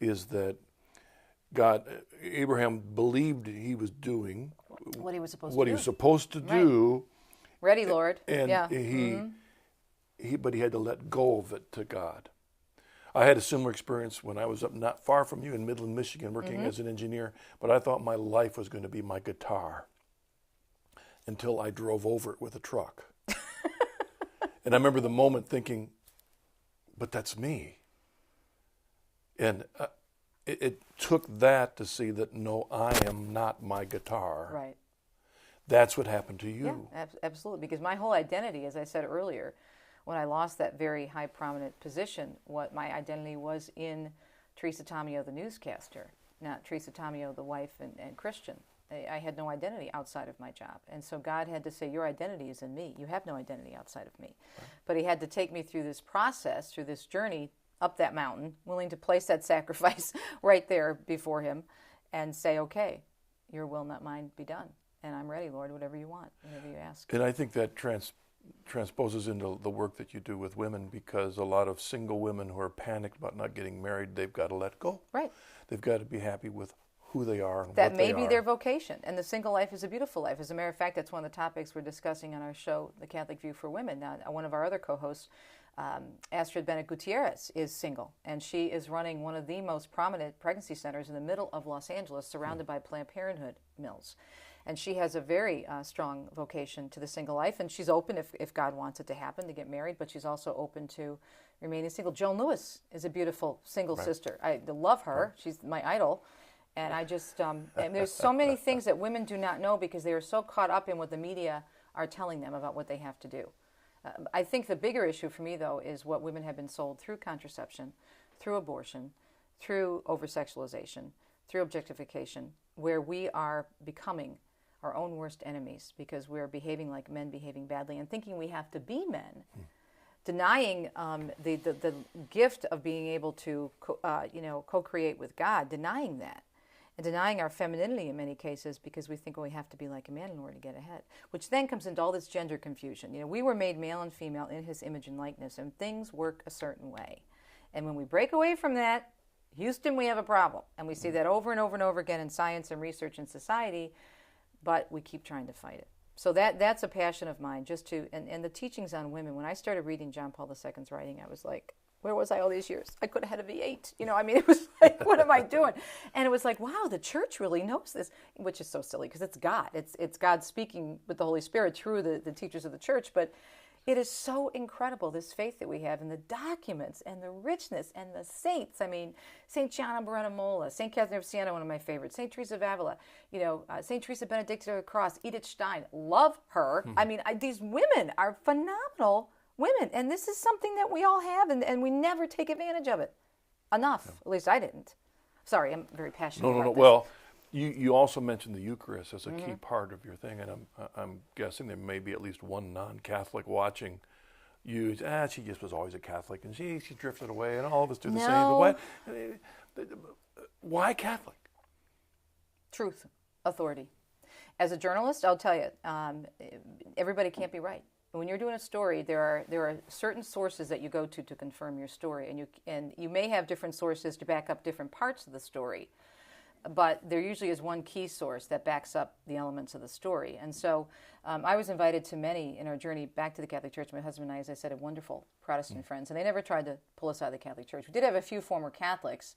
is that Abraham believed he was doing what he was supposed to do. Ready, Lord. And but he had to let go of it to God. I had a similar experience when I was up not far from you in Midland, Michigan, working as an engineer, but I thought my life was going to be my guitar until I drove over it with a truck. And I remember the moment thinking, but that's me. And it took that to see that, no, I am not my guitar. Right. That's what happened to you. Yeah, absolutely. Because my whole identity, as I said earlier, when I lost that very high prominent position, what my identity was in Teresa Tomeo, the newscaster, not Teresa Tomeo, the wife and Christian. I had no identity outside of my job. And so God had to say, your identity is in me. You have no identity outside of me. Right. But he had to take me through this process, through this journey up that mountain, willing to place that sacrifice right there before him and say, okay, your will, not mine, be done. And I'm ready, Lord, whatever you want, whatever you ask. And I think that transposes into the work that you do with women, because a lot of single women who are panicked about not getting married, they've got to let go. Right. They've got to be happy with who they are and that what they may be are. their vocation. And the single life is a beautiful life. As a matter of fact, that's one of the topics we're discussing on our show, The Catholic View for Women. Now, one of our other co-hosts, Astrid Bennett Gutierrez, is single, and she is running one of the most prominent pregnancy centers in the middle of Los Angeles, surrounded by Planned Parenthood mills. And she has a very strong vocation to the single life, and she's open, if God wants it to happen, to get married, but she's also open to remaining single. Joan Lewis is a beautiful single sister. I love her. She's my idol. And I just, and there's so many things that women do not know because they are so caught up in what the media are telling them about what they have to do. I think the bigger issue for me, though, is what women have been sold through contraception, through abortion, through over-sexualization, through objectification, where we are becoming our own worst enemies because we're behaving like men behaving badly and thinking we have to be men, denying the gift of being able to co-create with God, denying that. And denying our femininity in many cases because we think, well, we have to be like a man in order to get ahead, which then comes into all this gender confusion. You know, we were made male and female in his image and likeness, and things work a certain way. And when we break away from that, Houston, we have a problem. And we see that over and over and over again in science and research and society, but we keep trying to fight it. So that's a passion of mine, just to, and the teachings on women. When I started reading John Paul II's writing, I was like, where was I all these years? I could have had a V8. You know, I mean, it was like, what am I doing? And it was like, wow, the church really knows this, which is so silly because it's God. It's God speaking with the Holy Spirit through the teachers of the church. But it is so incredible, this faith that we have and the documents and the richness and the saints. I mean, St. John of Mola, St. Catherine of Siena, one of my favorites, St. Teresa of Avila, St. Teresa Benedicta of the Cross, Edith Stein, love her. I mean, these women are phenomenal women, and this is something that we all have, and we never take advantage of it enough. Yeah. At least I didn't. Sorry, I'm very passionate about this. Well, you also mentioned the Eucharist as a key part of your thing, and I'm guessing there may be at least one non-Catholic watching you. She just was always a Catholic, and she drifted away, and all of us do the same. Why Catholic? Truth, authority. As a journalist, I'll tell you, everybody can't be right. When you're doing a story, there are certain sources that you go to confirm your story, and you may have different sources to back up different parts of the story, but there usually is one key source that backs up the elements of the story. And so I was invited to many in our journey back to the Catholic Church. My husband and I, as I said, have wonderful Protestant friends, and they never tried to pull us out of the Catholic Church. We did have a few former Catholics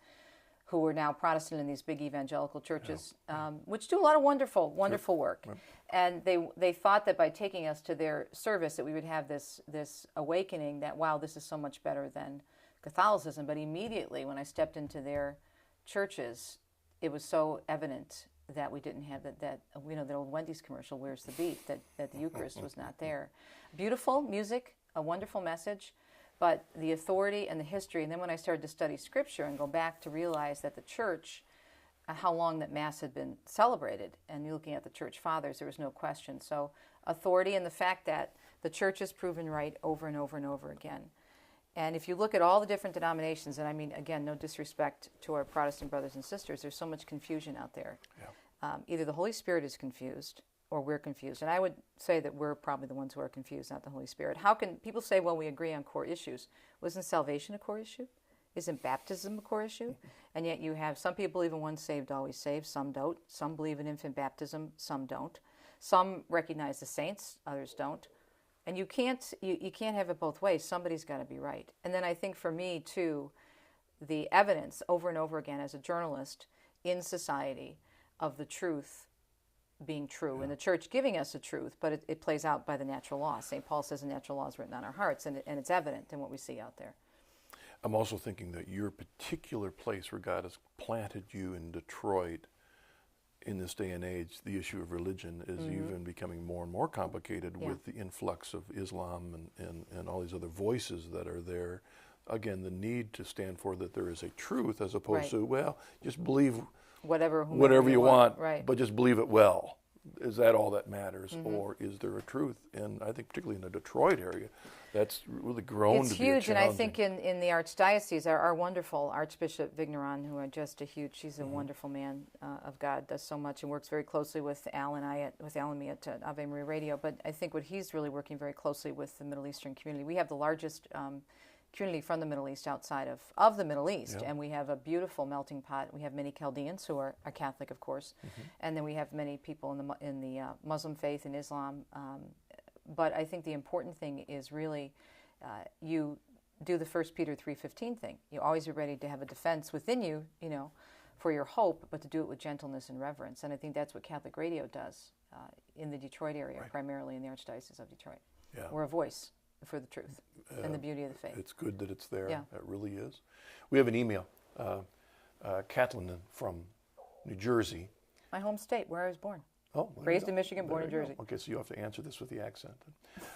who are now Protestant in these big evangelical churches, which do a lot of wonderful work. Right. And they thought that by taking us to their service that we would have this awakening that, wow, this is so much better than Catholicism. But immediately when I stepped into their churches, it was so evident that we didn't have that the old Wendy's commercial, "Where's the beat?" that the Eucharist was not there. Beautiful music, a wonderful message, but the authority and the history. And then when I started to study Scripture and go back to realize that the church, how long that Mass had been celebrated, and you're looking at the Church Fathers, there was no question. So authority and the fact that the church is proven right over and over and over again. And if you look at all the different denominations, and I mean, again, no disrespect to our Protestant brothers and sisters, there's so much confusion out there. Yeah. Either the Holy Spirit is confused or we're confused. And I would say that we're probably the ones who are confused, not the Holy Spirit. How can people say, well, we agree on core issues? Wasn't salvation a core issue? Isn't baptism a core issue? And yet you have some people believe in once saved, always saved. Some don't. Some believe in infant baptism. Some don't. Some recognize the saints. Others don't. And you can't have it both ways. Somebody's got to be right. And then I think for me, too, the evidence over and over again as a journalist in society of the truth being true, and the church giving us the truth, but it plays out by the natural law. St. Paul says the natural law is written on our hearts, and it's evident in what we see out there. I'm also thinking that your particular place where God has planted you in Detroit, in this day and age, the issue of religion is even becoming more and more complicated with the influx of Islam and all these other voices that are there. Again, the need to stand for that there is a truth as opposed to, well, just believe whatever you want, but just believe it well. Is that all that matters, or is there a truth? And I think particularly in the Detroit area, that's really grown to be a huge, and I challenging. think in the archdiocese, our wonderful Archbishop Vigneron, who are just she's a wonderful man of God, does so much and works very closely with Al and me at Ave Maria Radio. But I think what he's really working very closely with the Middle Eastern community. We have the largest community from the Middle East outside of the Middle East, and we have a beautiful melting pot. We have many Chaldeans who are Catholic, of course, and then we have many people in the Muslim faith and Islam. But I think the important thing is really you do the 1 Peter 3:15 thing. You always be ready to have a defense within you, for your hope, but to do it with gentleness and reverence. And I think that's what Catholic Radio does in the Detroit area, primarily in the Archdiocese of Detroit. Yeah. We're a voice for the truth and the beauty of the faith. It's good that it's there. Yeah. It really is. We have an email. Kathleen from New Jersey. My home state, where I was born. Oh, raised in Michigan, born in Jersey. Okay, so you have to answer this with the accent.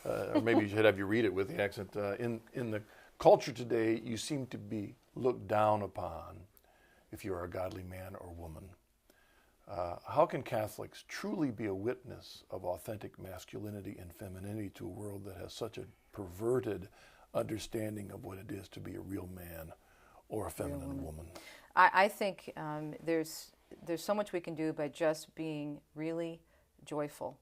Or maybe you should have you read it with the accent. In the culture today, you seem to be looked down upon if you are a godly man or woman. How can Catholics truly be a witness of authentic masculinity and femininity to a world that has such a perverted understanding of what it is to be a real man or a feminine woman? I think there's so much we can do by just being really joyful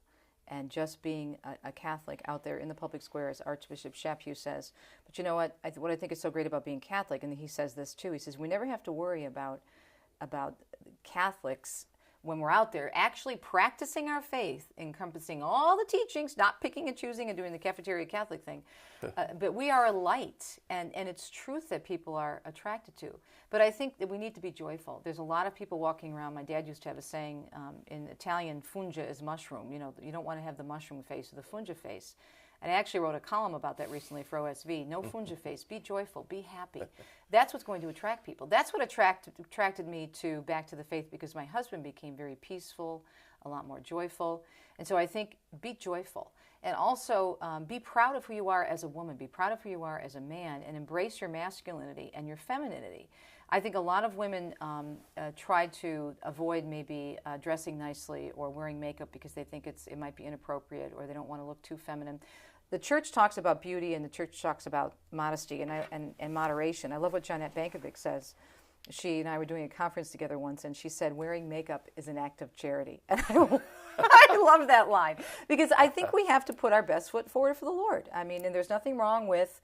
and just being a Catholic out there in the public square, as Archbishop Chaput says. But you know what? What I think is so great about being Catholic, and he says this too, he says we never have to worry about Catholics when we're out there actually practicing our faith, encompassing all the teachings, not picking and choosing and doing the cafeteria Catholic thing. But we are a light, and it's truth that people are attracted to. But I think that we need to be joyful. There's a lot of people walking around. My dad used to have a saying in Italian, funga is mushroom. You don't want to have the mushroom face or the funga face. And I actually wrote a column about that recently for OSV. No funga face. Be joyful. Be happy. That's what's going to attract people. That's what attracted me back to the faith, because my husband became very peaceful, a lot more joyful. And so I think be joyful. And also be proud of who you are as a woman. Be proud of who you are as a man, and embrace your masculinity and your femininity. I think a lot of women try to avoid maybe dressing nicely or wearing makeup because they think it might be inappropriate, or they don't want to look too feminine. The church talks about beauty, and the church talks about modesty and moderation. I love what Jeanette Bankovic says. She and I were doing a conference together once, and she said, wearing makeup is an act of charity. And I love that line, because I think we have to put our best foot forward for the Lord. I mean, and there's nothing wrong with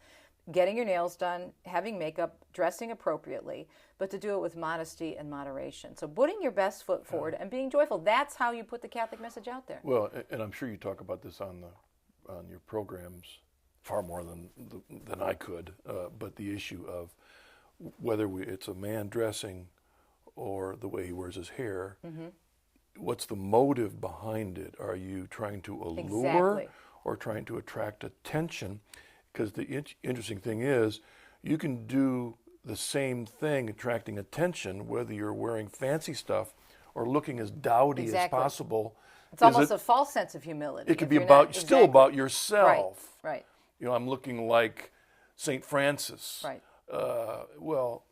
getting your nails done, having makeup, dressing appropriately, but to do it with modesty and moderation. So putting your best foot forward and being joyful, that's how you put the Catholic message out there. Well, and I'm sure you talk about this on your programs far more than I could, but the issue of whether it's a man dressing or the way he wears his hair. What's the motive behind it? Are you trying to allure or trying to attract attention? Because the interesting thing is, you can do the same thing, attracting attention, whether you're wearing fancy stuff or looking as dowdy as possible. It's almost a false sense of humility. It could be still about yourself. Right. You know, I'm looking like St. Francis. Right. Well,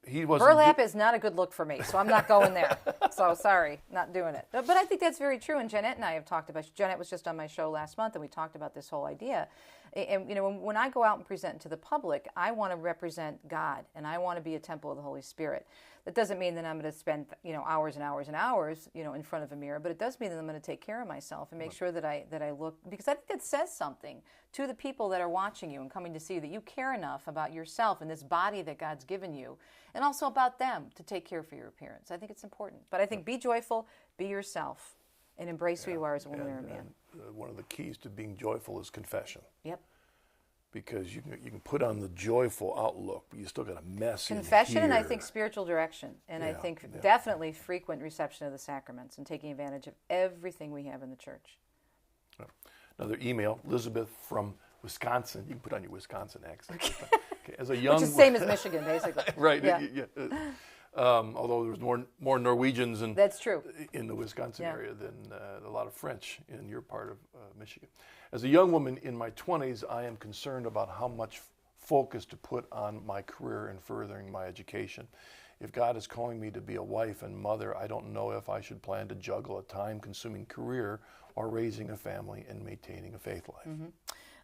he wasn't. Burlap is not a good look for me, so I'm not going there. So sorry, not doing it. But I think that's very true, and Jeanette and I have talked about. Jeanette was just on my show last month, and we talked about this whole idea. And you know, when I go out and present to the public, I want to represent God, and I want to be a temple of the Holy Spirit. That doesn't mean that I'm going to spend hours and hours and hours in front of a mirror, but it does mean that I'm going to take care of myself and make sure that I look, because I think that says something to the people that are watching you and coming to see you, that you care enough about yourself and this body that God's given you, and also about them to take care for your appearance. I think it's important. But I think be joyful, be yourself, and embrace who you are as a woman or a man. One of the keys to being joyful is confession. Yep. Because you can put on the joyful outlook, but you still got a mess confession in here. And I think spiritual direction, and I think definitely frequent reception of the sacraments and taking advantage of everything we have in the church. Another email, Elizabeth from Wisconsin. You can put on your Wisconsin accent. Okay. As a young, which is the same as Michigan, basically. Right. Yeah. Although there's more Norwegians that's true. in the Wisconsin area than a lot of French in your part of Michigan. As a young woman in my 20s, I am concerned about how much focus to put on my career and furthering my education. If God is calling me to be a wife and mother, I don't know if I should plan to juggle a time-consuming career or raising a family and maintaining a faith life. Mm-hmm.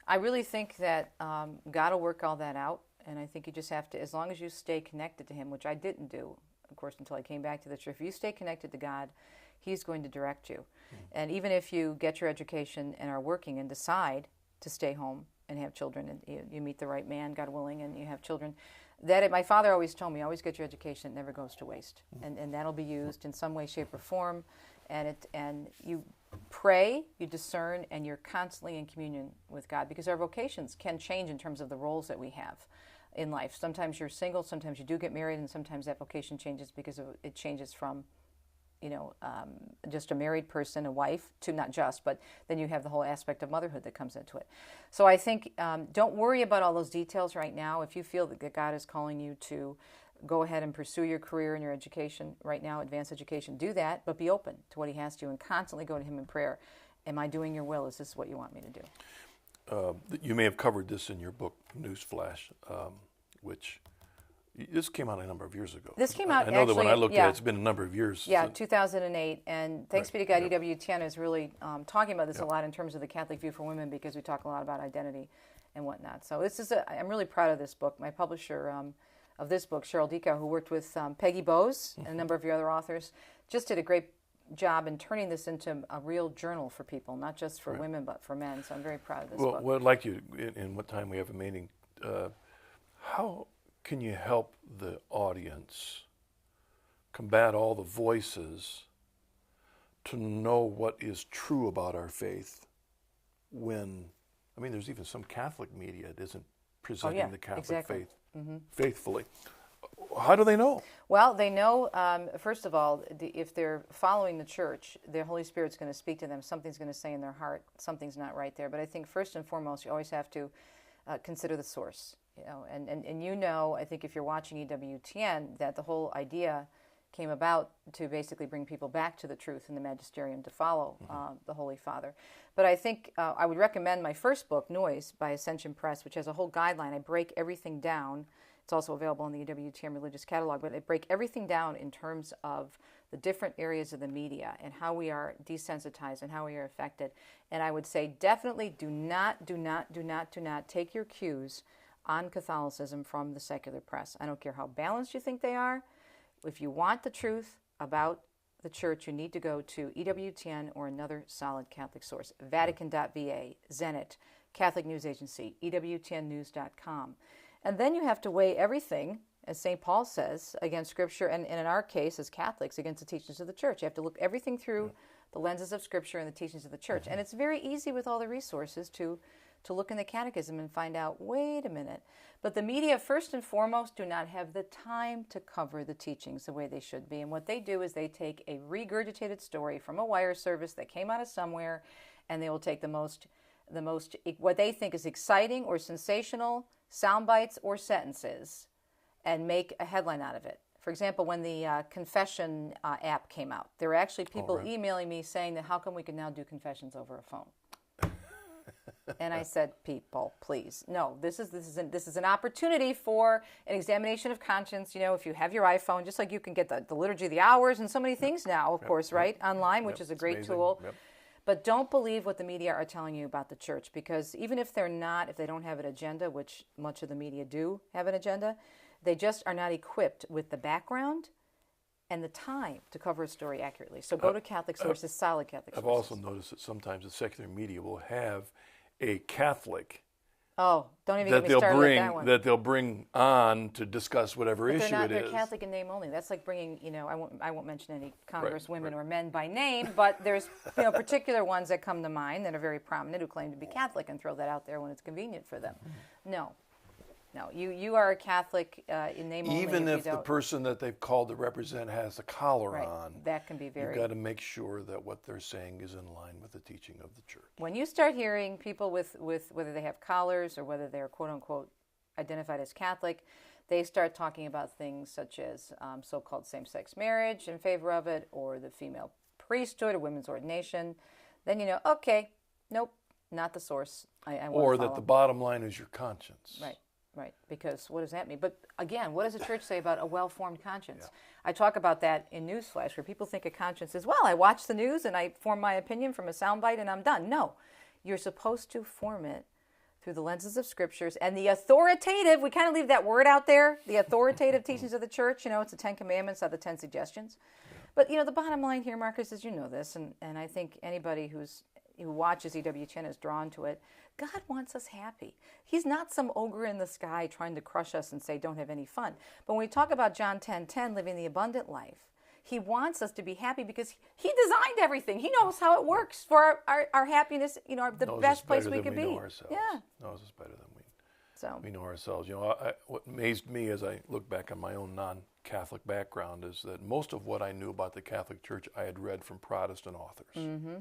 I really think that God will work all that out. And I think you just have to, as long as you stay connected to Him, which I didn't do, of course, until I came back to the church. If you stay connected to God, He's going to direct you. And even if you get your education and are working and decide to stay home and have children, and you meet the right man, God willing, and you have children, my father always told me, always get your education, it never goes to waste. And that'll be used in some way, shape, or form. And you pray, you discern, and you're constantly in communion with God, because our vocations can change in terms of the roles that we have in life. Sometimes you're single, sometimes you do get married, and sometimes that vocation changes because it changes from, just a married person, a wife, to not just, but then you have the whole aspect of motherhood that comes into it. So I think don't worry about all those details right now. If you feel that God is calling you to go ahead and pursue your career and your education right now, advanced education, do that, but be open to what He has to do and constantly go to Him in prayer. Am I doing your will? Is this what you want me to do? You may have covered this in your book, Newsflash, which this came out a number of years ago. This came out, I know that when I looked at it, it's been a number of years. Yeah, 2008. And thanks be to God, EWTN is really talking about this a lot in terms of the Catholic view for women, because we talk a lot about identity and whatnot. So I'm really proud of this book. My publisher of this book, Cheryl Dekow, who worked with Peggy Bowes and a number of your other authors, just did a great job in turning this into a real journal for people, not just for women, but for men. So I'm very proud of this book. Well, I'd like you, in what time we have remaining, how can you help the audience combat all the voices to know what is true about our faith when, there's even some Catholic media that isn't presenting the Catholic faith faithfully. How do they know? Well, they know, first of all, if they're following the church, the Holy Spirit's going to speak to them. Something's going to say in their heart, something's not right there. But I think first and foremost, you always have to consider the source. I think if you're watching EWTN, that the whole idea came about to basically bring people back to the truth and the magisterium to follow the Holy Father. But I think I would recommend my first book, Noise, by Ascension Press, which has a whole guideline. I break everything down. It's also available in the EWTN Religious Catalog, but I break everything down in terms of the different areas of the media and how we are desensitized and how we are affected. And I would say definitely do not take your cues on Catholicism from the secular press. I don't care how balanced you think they are. If you want the truth about the church, you need to go to EWTN or another solid Catholic source. Vatican.va, Zenit, Catholic News Agency, EWTNnews.com. And then you have to weigh everything, as St. Paul says, against Scripture, and in our case, as Catholics, against the teachings of the church. You have to look everything through the lenses of Scripture and the teachings of the church. And it's very easy with all the resources to to look in the catechism and find out, wait a minute. But the media, first and foremost, do not have the time to cover the teachings the way they should be. And what they do is they take a regurgitated story from a wire service that came out of somewhere, and they will take the most what they think is exciting or sensational sound bites or sentences and make a headline out of it. For example, when the confession app came out, there were actually people emailing me saying that how come we can now do confessions over a phone? And I said, people, please, no. This is an opportunity for an examination of conscience. You know, if you have your iPhone, just like you can get the liturgy of the hours and so many things now, of course, right, online, which is a great tool. Yep. But don't believe what the media are telling you about the church, because even if they don't have an agenda, which much of the media do have an agenda, they just are not equipped with the background and the time to cover a story accurately. So go to Catholic sources, solid Catholic sources. I've also noticed that sometimes the secular media will have a Catholic don't even get me started with that one. That they'll bring on to discuss whatever issue it is. They're Catholic in name only. That's like bringing, I won't mention any congresswomen or men by name, but there's particular ones that come to mind that are very prominent who claim to be Catholic and throw that out there when it's convenient for them. No, you are a Catholic in name only. Even if the person that they've called to represent has a collar on, that can be very. You've got to make sure that what they're saying is in line with the teaching of the church. When you start hearing people with whether they have collars or whether they're quote unquote identified as Catholic, they start talking about things such as so-called same-sex marriage, in favor of it, or the female priesthood or women's ordination. Then you know, okay, nope, not the source. I won't or follow. that the bottom line is your conscience. Right, because what does that mean? But again, what does the church say about a well-formed conscience? Yeah. I talk about that in Newsflash, where people think a conscience is, well, I watch the news and I form my opinion from a soundbite and I'm done. No, you're supposed to form it through the lenses of scriptures and the authoritative, we kind of leave that word out there, the authoritative teachings of the church. It's the 10 Commandments, not the 10 suggestions. Yeah. But, the bottom line here, Marcus, is this, and I think anybody who watches EWTN is drawn to it. God wants us happy. He's not some ogre in the sky trying to crush us and say, don't have any fun. But when we talk about John 10:10, living the abundant life, he wants us to be happy because he designed everything. He knows how it works for our happiness, the best place we could be. Knows us better than we know ourselves. What amazed me as I look back on my own non-Catholic background is that most of what I knew about the Catholic Church I had read from Protestant authors. Mm-hmm.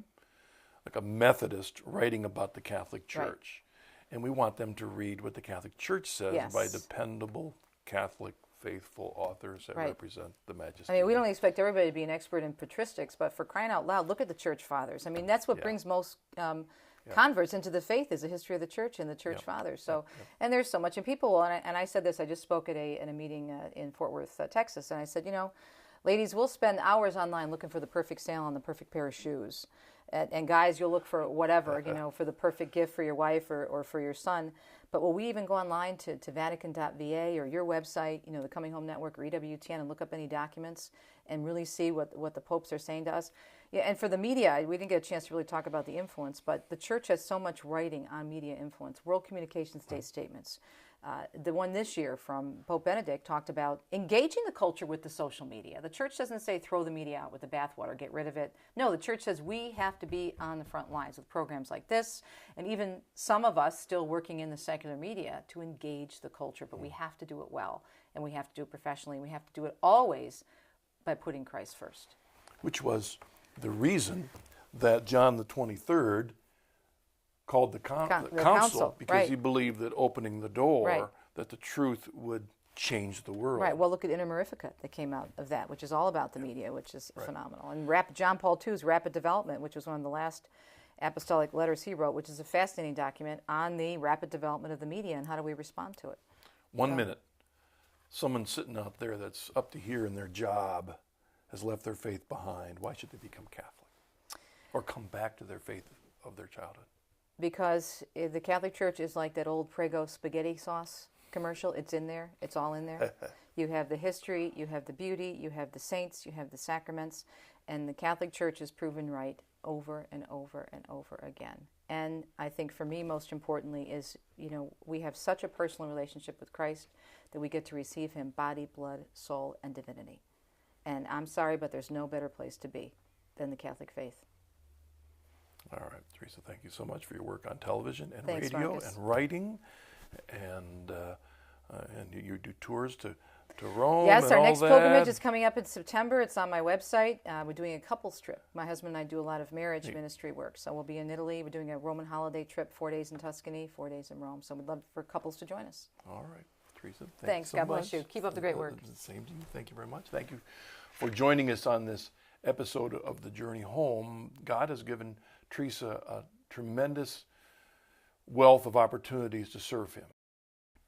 Like a Methodist writing about the Catholic Church. Right. And we want them to read what the Catholic Church says by dependable Catholic faithful authors that represent the majesty. I mean, we don't expect everybody to be an expert in patristics, but for crying out loud, look at the Church Fathers. I mean, that's what brings most converts into the faith, is the history of the Church and the Church Fathers. So, and there's so much. And people, and I said this, I just spoke at a meeting in Fort Worth, Texas, and I said, ladies, we'll spend hours online looking for the perfect sale on the perfect pair of shoes. And guys, you'll look for whatever, for the perfect gift for your wife or for your son. But will we even go online to Vatican.va or your website, the Coming Home Network or EWTN, and look up any documents and really see what the popes are saying to us? Yeah, and for the media, we didn't get a chance to really talk about the influence, but the church has so much writing on media influence. World Communication State Statements. The one this year from Pope Benedict talked about engaging the culture with the social media. The church doesn't say throw the media out with the bathwater, get rid of it. No, the church says we have to be on the front lines with programs like this, and even some of us still working in the secular media to engage the culture, but we have to do it well, and we have to do it professionally, and we have to do it always by putting Christ first. Which was the reason that John the 23rd called the council because he believed that opening the door, that the truth would change the world. Right. Well, look at Inter Mirifica that came out of that, which is all about the media, which is phenomenal. And John Paul II's Rapid Development, which was one of the last apostolic letters he wrote, which is a fascinating document on the rapid development of the media and how do we respond to it. 1 minute. Someone sitting out there that's up to here in their job has left their faith behind. Why should they become Catholic or come back to their faith of their childhood? Because the Catholic Church is like that old Prego spaghetti sauce commercial. It's in there. It's all in there. You have the history, you have the beauty, you have the saints, you have the sacraments, and the Catholic Church is proven right over and over and over again. And I think for me, most importantly, is, we have such a personal relationship with Christ that we get to receive him body, blood, soul, and divinity. And I'm sorry, but there's no better place to be than the Catholic faith. All right, Teresa, thank you so much for your work on television and Thanks, radio Marcus. and writing, and you do tours to Rome. Yes, and our all next that. pilgrimage is coming up in September. It's on my website. We're doing a couples trip. My husband and I do a lot of marriage ministry work. So we'll be in Italy. We're doing a Roman holiday trip, 4 days in Tuscany, 4 days in Rome. So we'd love for couples to join us. All right, Teresa. Thanks. You so God bless much. you. Keep up the great work. Same to you. Thank you very much. Thank you for joining us on this episode of The Journey Home. God has given Teresa a tremendous wealth of opportunities to serve Him.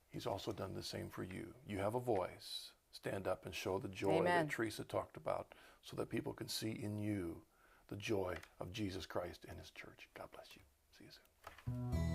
He's also done the same for you. You have a voice. Stand up and show the joy Amen. that Teresa talked about so that people can see in you the joy of Jesus Christ and His church. God bless you. See you soon.